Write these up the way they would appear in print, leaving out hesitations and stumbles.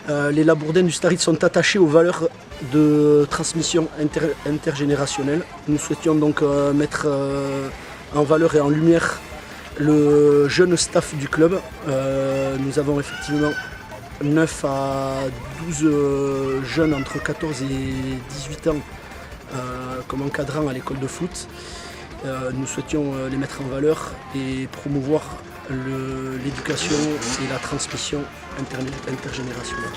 Les Labourdins du Staritz sont attachés aux valeurs de transmission intergénérationnelle. Nous souhaitions donc mettre en valeur et en lumière le jeune staff du club. Nous avons effectivement 9 à 12 jeunes entre 14 et 18 ans comme encadrant à l'école de foot. Nous souhaitions les mettre en valeur et promouvoir l'éducation et la transmission intergénérationnelle.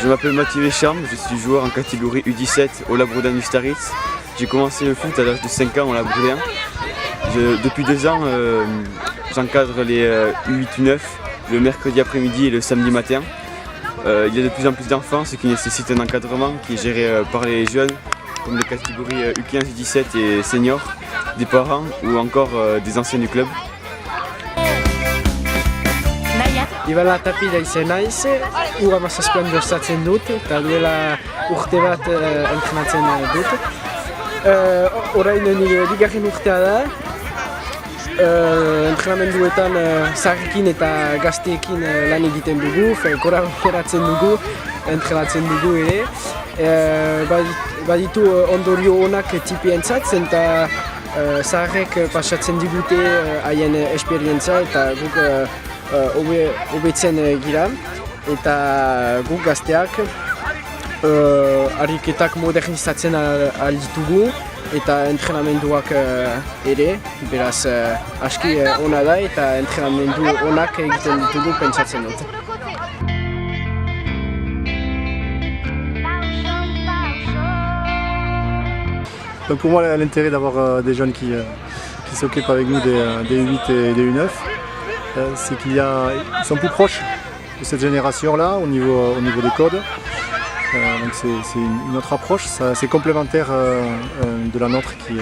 Je m'appelle Mathieu Vécharme, je suis joueur en catégorie U17 au Labourdin du Staritz. J'ai commencé le foot à l'âge de 5 ans au Labourdin. Depuis 2 ans, j'encadre les U8 U9 le mercredi après-midi et le samedi matin. Il y a de plus en plus d'enfants, ce qui nécessite un encadrement qui est géré par les jeunes, comme les catégories U15, U17 et seniors, des parents ou encore des anciens du club. Ibala Tapida izen naiz, ura mazazpian jostatzen dut, eta duela urte bat entrenatzen dut. Orain nire bigarren urtea da, entrenamenduetan zaharrekin eta gazteekin lan egiten dugu, koratzen dugu, entrenatzen dugu ere. Baditu ondorio onak tipientzat, eta zaharrek pasatzen digute haien esperientza eta guk hobetzen gira, eta guk gazteak ariketak modernizatzen alditugu eta entrenamenduak ere, beraz aski ona da eta entrenamendu onak egiten ditugu pentsatzen dut. Donc pour moi l'intérêt d'avoir des jeunes qui s'occupent avec nous des U8 et des U9, c'est qu'ils sont plus proches de cette génération-là au niveau des codes. Donc c'est une autre approche, c'est complémentaire de la nôtre qui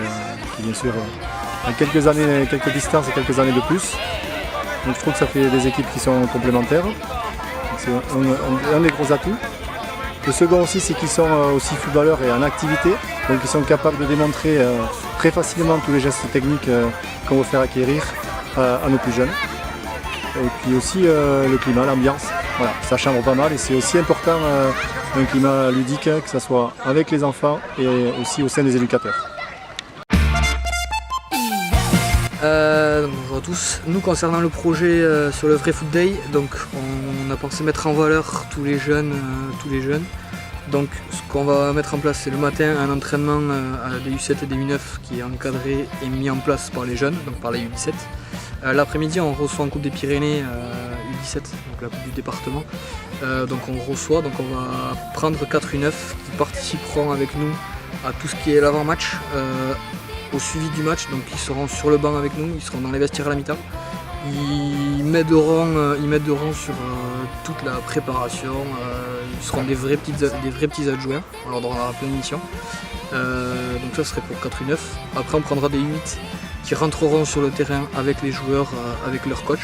bien sûr a quelques distances et quelques années de plus. Donc je trouve que ça fait des équipes qui sont complémentaires. C'est un des gros atouts. Le second aussi, c'est qu'ils sont aussi footballeurs et en activité, donc ils sont capables de démontrer très facilement tous les gestes techniques qu'on veut faire acquérir à nos plus jeunes. Et puis aussi le climat, l'ambiance, voilà, ça chambre pas mal et c'est aussi important un climat ludique, que ce soit avec les enfants et aussi au sein des éducateurs. Bonjour à tous. Nous concernant le projet sur le Vrai Foot Day, donc on a pensé mettre en valeur tous les jeunes. Donc ce qu'on va mettre en place c'est le matin un entraînement des U7 et des U9 qui est encadré et mis en place par les jeunes, donc par les U17. L'après-midi on reçoit en Coupe des Pyrénées U17, donc la Coupe du département. Donc on va prendre 4 U9 qui participeront avec nous à tout ce qui est l'avant-match, au suivi du match, donc ils seront sur le banc avec nous, ils seront dans les vestiaires à la mi-temps. Ils m'aideront sur toute la préparation, ils seront des vrais petits adjoints, on leur donnera plein de missions. Donc ça serait pour 4 U9. Après on prendra des U8 qui rentreront sur le terrain avec les joueurs, avec leur coach,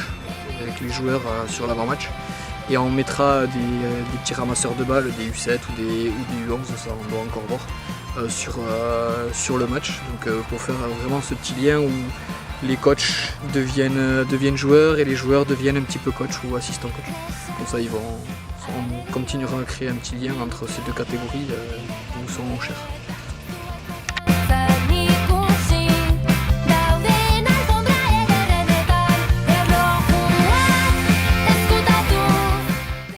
avec les joueurs sur l'avant-match. Et on mettra des petits ramasseurs de balles, des U7 ou des U11, ça on doit encore voir, sur le match. Donc pour faire vraiment ce petit lien où les coachs deviennent joueurs et les joueurs deviennent un petit peu coach ou assistants coach. Comme ça on continuera à créer un petit lien entre ces deux catégories qui nous sont chères.